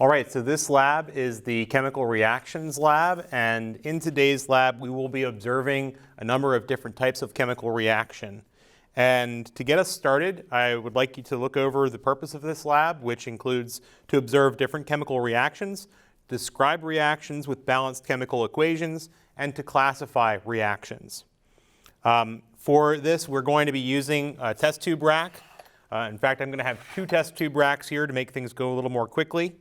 All right, so this lab is the chemical reactions lab, and in today's lab we will be observing a number of different types of chemical reaction. And to get us started, I would like you to look over the purpose of this lab, which includes to observe different chemical reactions, describe reactions with balanced chemical equations, and to classify reactions. For this, we're going to be using a test tube rack. In fact, I'm going to have two test tube racks here to make things go a little more quickly.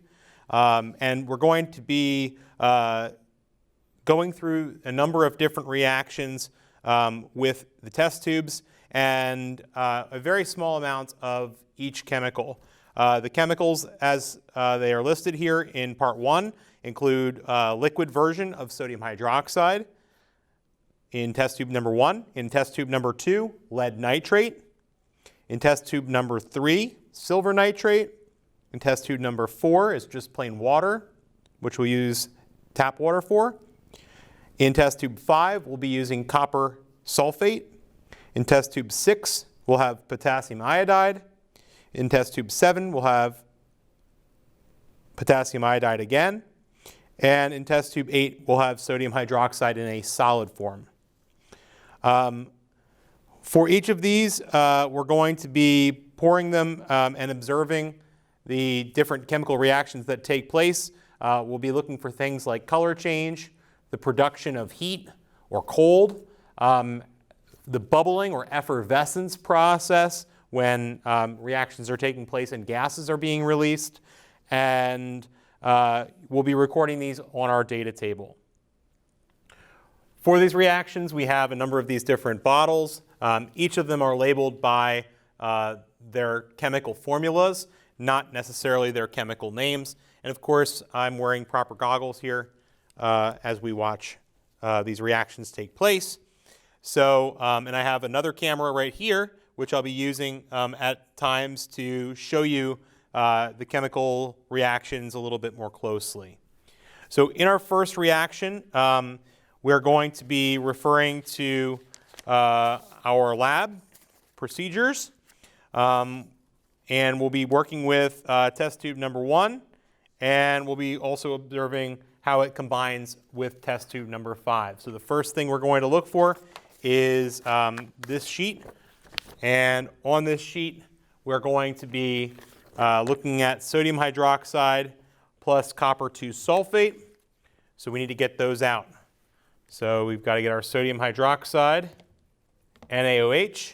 And we're going to be going through a number of different reactions with the test tubes and a very small amount of each chemical. The chemicals, as they are listed here in part 1, include liquid version of sodium hydroxide in test tube number 1. In test tube number 2, lead nitrate. In test tube number 3, silver nitrate. In test tube number 4 is just plain water, which we'll use tap water for. In test tube 5, we'll be using copper sulfate. In test tube 6, we'll have potassium iodide. In test tube 7, we'll have potassium iodide again. And in test tube 8, we'll have sodium hydroxide in a solid form. For each of these, we're going to be pouring them and observing the different chemical reactions that take place. We'll be looking for things like color change, the production of heat or cold, the bubbling or effervescence process when reactions are taking place and gases are being released, and we'll be recording these on our data table. For these reactions, we have a number of these different bottles. Each of them are labeled by their chemical formulas, not necessarily their chemical names. And of course, I'm wearing proper goggles here as we watch these reactions take place. So, and I have another camera right here, which I'll be using at times to show you the chemical reactions a little bit more closely. So in our first reaction, we're going to be referring to our lab procedures. And we'll be working with test tube number 1, and we'll be also observing how it combines with test tube number 5. So the first thing we're going to look for is this sheet. And on this sheet, we're going to be looking at sodium hydroxide plus copper 2 sulfate. So we need to get those out. So we've got to get our sodium hydroxide, NaOH.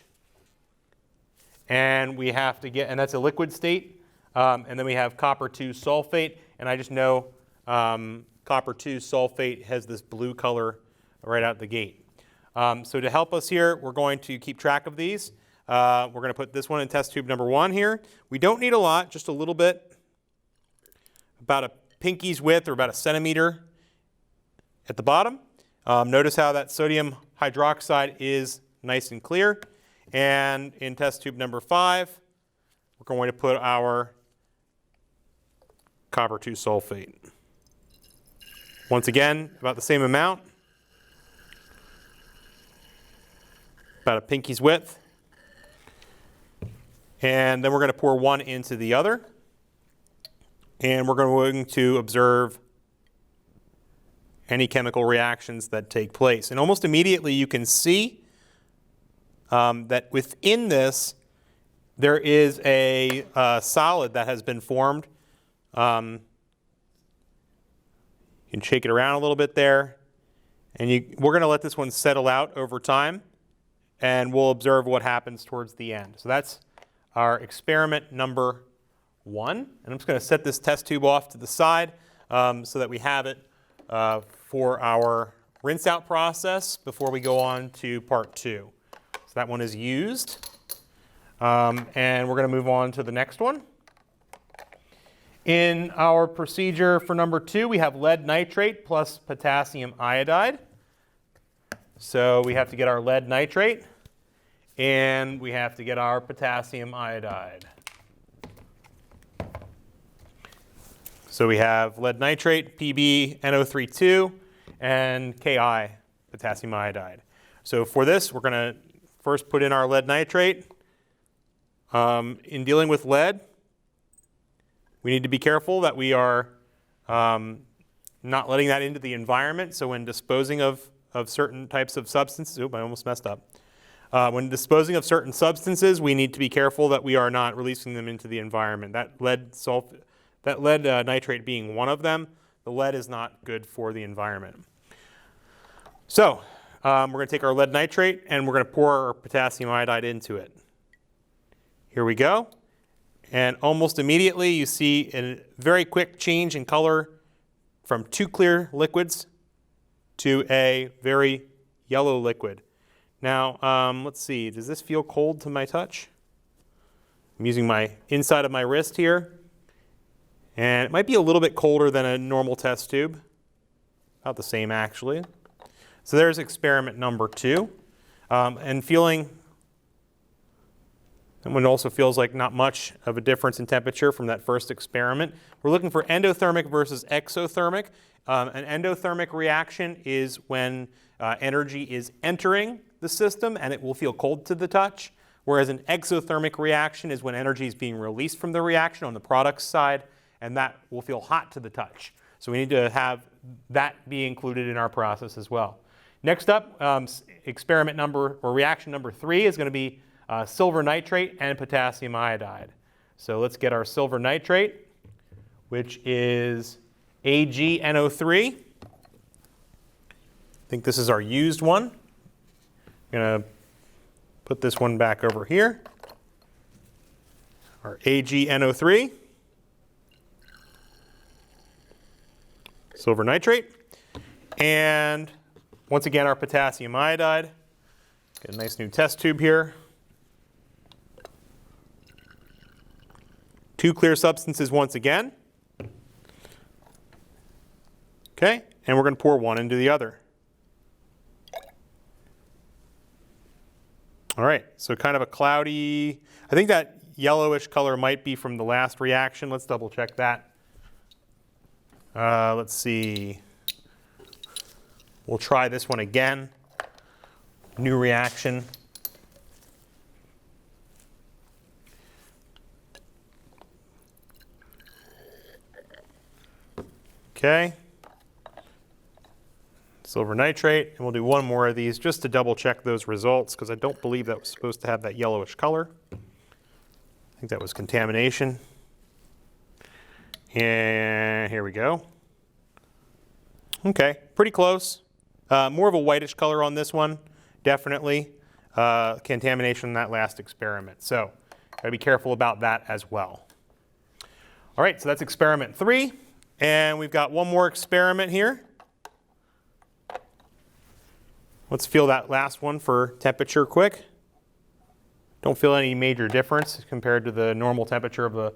And we have to get, and that's a liquid state, and then we have copper 2 sulfate, and I just know copper 2 sulfate has this blue color right out the gate. So to help us here, we're going to keep track of these. We're going to put this one in test tube number 1 here. We don't need a lot, just a little bit, about a pinky's width or about a centimeter at the bottom. Notice how that sodium hydroxide is nice and clear. And in test tube number 5, we're going to put our copper 2 sulfate. Once again, about the same amount, about a pinky's width. And then we're going to pour one into the other. And we're going to observe any chemical reactions that take place. And almost immediately you can see that within this, there is a solid that has been formed. You can shake it around a little bit there. And we're going to let this one settle out over time, and we'll observe what happens towards the end. So that's our experiment number 1. And I'm just going to set this test tube off to the side so that we have it for our rinse out process before we go on to part 2. So that one is used. And we're going to move on to the next one. In our procedure for number 2, we have lead nitrate plus potassium iodide. So we have to get our lead nitrate, and we have to get our potassium iodide. So we have lead nitrate, PbNO32, and Ki, potassium iodide. So for this, we're going to first put in our lead nitrate. In dealing with lead, We need to be careful that we are not letting that into the environment. So when disposing of certain types of substances, I almost messed up. When disposing of certain substances, we need to be careful that we are not releasing them into the environment. That lead nitrate being one of them, the lead is not good for the environment. So we're going to take our lead nitrate and we're going to pour our potassium iodide into it. Here we go. And almost immediately you see a very quick change in color from two clear liquids to a very yellow liquid. Now, let's see, does this feel cold to my touch? I'm using my inside of my wrist here. And it might be a little bit colder than a normal test tube. About the same, actually. So there's experiment number 2. And feeling, and it also feels like not much of a difference in temperature from that first experiment. We're looking for endothermic versus exothermic. An endothermic reaction is when energy is entering the system and it will feel cold to the touch, whereas an exothermic reaction is when energy is being released from the reaction on the product side, and that will feel hot to the touch. So we need to have that be included in our process as well. Next up, reaction number 3 is going to be silver nitrate and potassium iodide. So let's get our silver nitrate, which is AgNO3. I think this is our used one. I'm going to put this one back over here. Our AgNO3, silver nitrate, and once again our potassium iodide. Get a nice new test tube here. 2 clear substances once again. Okay, and we're going to pour one into the other. All right, so kind of a cloudy, I think that yellowish color might be from the last reaction. Let's double check that. Let's see. We'll try this one again. New reaction. Okay. Silver nitrate, and we'll do one more of these just to double check those results because I don't believe that was supposed to have that yellowish color. I think that was contamination. And here we go. Okay, pretty close. More of a whitish color on this one, definitely. Contamination in that last experiment. So, gotta be careful about that as well. All right, so that's experiment 3. And we've got one more experiment here. Let's feel that last one for temperature quick. Don't feel any major difference compared to the normal temperature of the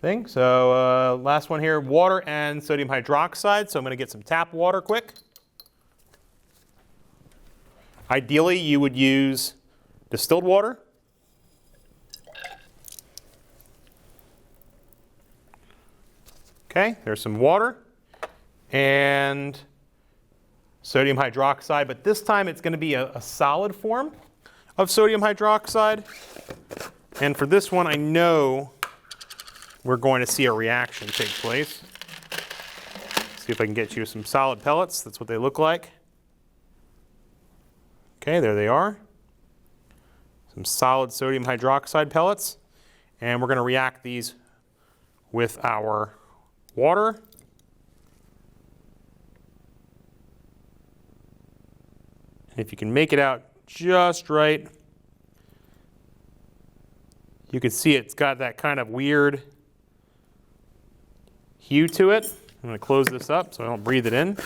thing. So last one here, water and sodium hydroxide. So I'm going to get some tap water quick. Ideally, you would use distilled water. Okay, there's some water and sodium hydroxide, but this time it's going to be a solid form of sodium hydroxide. And for this one, I know we're going to see a reaction take place. See if I can get you some solid pellets. That's what they look like. Okay, there they are. Some solid sodium hydroxide pellets. And we're going to react these with our water. And if you can make it out just right, you can see it's got that kind of weird hue to it. I'm going to close this up so I don't breathe it in.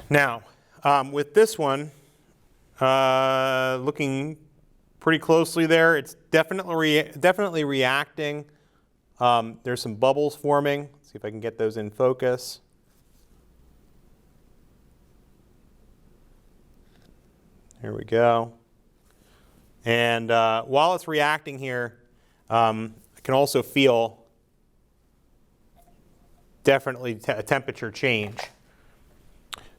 Now, with this one, looking pretty closely there, it's definitely reacting. There's some bubbles forming. Let's see if I can get those in focus. Here we go. And while it's reacting here, I can also feel definitely a temperature change.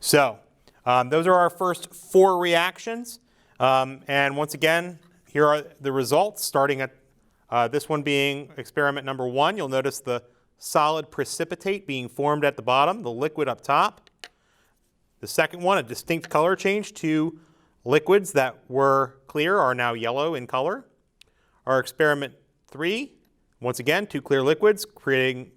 So those are our first 4 reactions. And once again, here are the results, starting at this one being experiment number 1. You'll notice the solid precipitate being formed at the bottom, the liquid up top. The second one, a distinct color change. 2 liquids that were clear are now yellow in color. Our experiment 3, once again, 2 clear liquids creating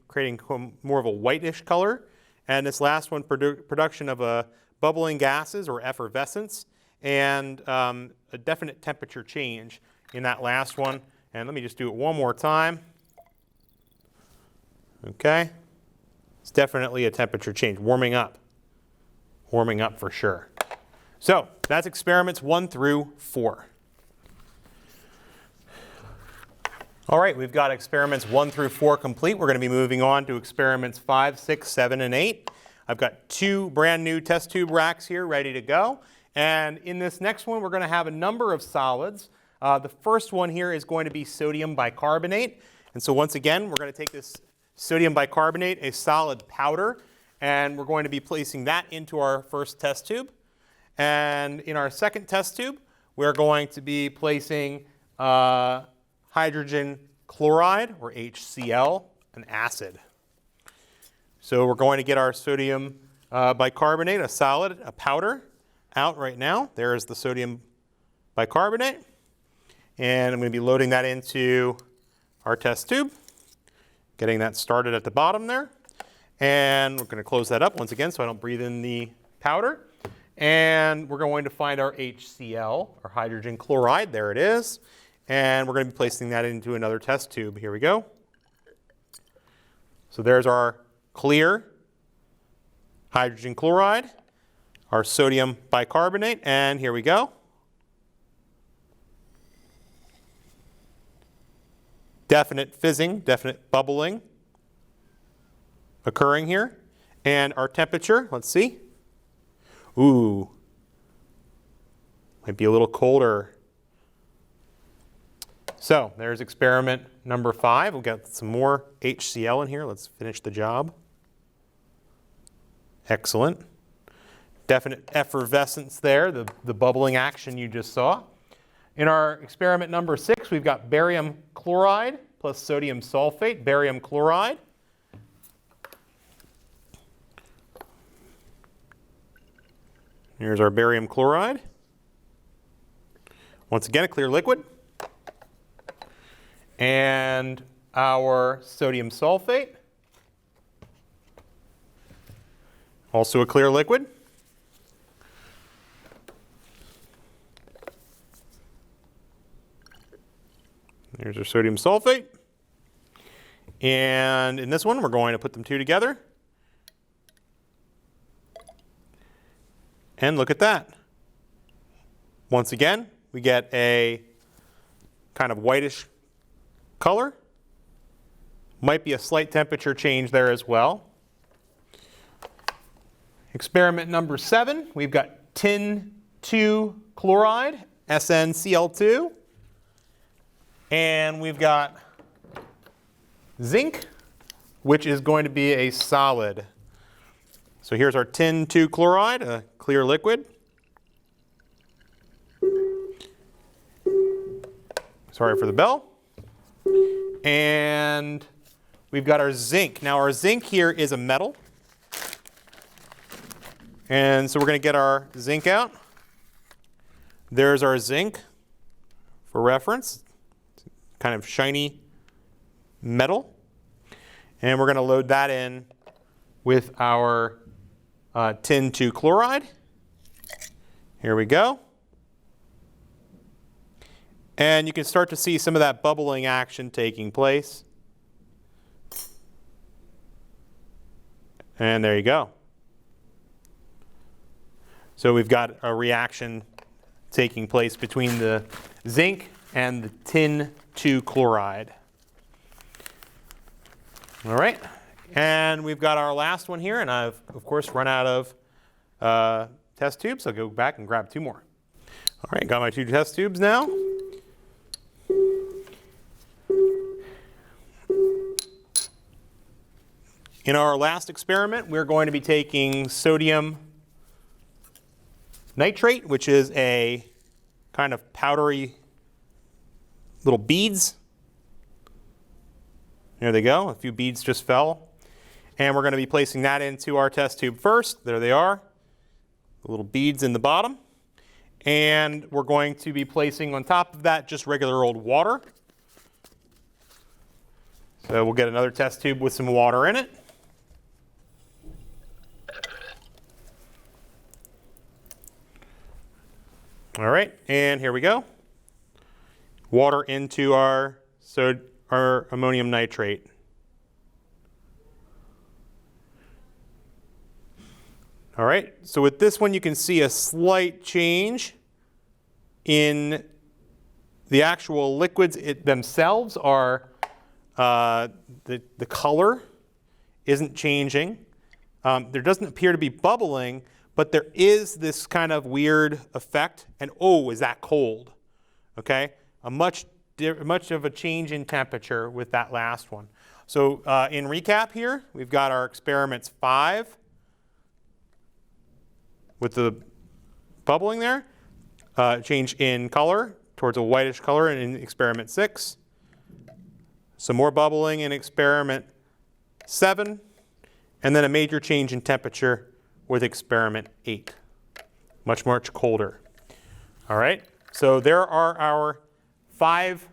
more of a whitish color. And this last one, production of bubbling gases or effervescence, and a definite temperature change in that last one. And let me just do it one more time. Okay. It's definitely a temperature change, warming up. Warming up for sure. So that's experiments 1 through 4. All right, we've got experiments 1 through 4 complete. We're going to be moving on to experiments 5, 6, 7, and 8. I've got 2 brand new test tube racks here ready to go. And in this next one, we're going to have a number of solids. The first one here is going to be sodium bicarbonate. And so once again, we're going to take this sodium bicarbonate, a solid powder, and we're going to be placing that into our first test tube. And in our second test tube, we're going to be placing hydrogen chloride, or HCl, an acid. So we're going to get our sodium bicarbonate, a solid, a powder, out right now. There is the sodium bicarbonate. And I'm going to be loading that into our test tube, getting that started at the bottom there. And we're going to close that up once again so I don't breathe in the powder. And we're going to find our HCl, our hydrogen chloride. There it is. And we're going to be placing that into another test tube. Here we go. So there's our clear hydrogen chloride, our sodium bicarbonate, and here we go. Definite fizzing, definite bubbling occurring here. And our temperature, let's see. Ooh, might be a little colder. So there's experiment number 5. We'll get some more HCl in here. Let's finish the job. Excellent. Definite effervescence there, the bubbling action you just saw. In our experiment number 6, we've got barium chloride plus sodium sulfate, barium chloride. Here's our barium chloride. Once again, a clear liquid. And our sodium sulfate, also a clear liquid. There's our sodium sulfate. And in this one, we're going to put them 2 together. And look at that. Once again, we get a kind of whitish color. Might be a slight temperature change there as well. Experiment number 7, we've got tin 2 chloride, SnCl2. And we've got zinc, which is going to be a solid. So here's our tin 2 chloride, a clear liquid. Sorry for the bell. And we've got our zinc. Now our zinc here is a metal. And so we're going to get our zinc out. There's our zinc for reference. Kind of shiny metal. And we're going to load that in with our tin 2 chloride. Here we go. And you can start to see some of that bubbling action taking place. And there you go. So we've got a reaction taking place between the zinc and the tin 2 chloride. All right. And we've got our last one here, and I've, of course, run out of test tubes, so I'll go back and grab 2 more. All right, got my 2 test tubes now. In our last experiment, we're going to be taking sodium nitrate, which is a kind of powdery little beads. There they go. A few beads just fell. And we're going to be placing that into our test tube first. There they are. The little beads in the bottom. And we're going to be placing on top of that just regular old water. So we'll get another test tube with some water in it. All right, and here we go. Water into our ammonium nitrate. All right, so with this one you can see a slight change in the actual liquids themselves. Are the color isn't changing. There doesn't appear to be bubbling, but there is this kind of weird effect. And oh, is that cold? Okay, much of a change in temperature with that last one. So in recap here, we've got our experiments 5 with the bubbling there, change in color towards a whitish color in experiment 6, some more bubbling in experiment 7, and then a major change in temperature with experiment 8, much colder. All right, so there are our 5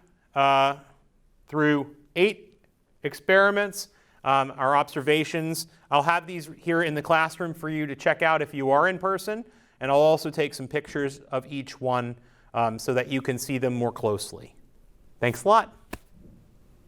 through 8 experiments, our observations. I'll have these here in the classroom for you to check out if you are in person, and I'll also take some pictures of each one so that you can see them more closely. Thanks a lot.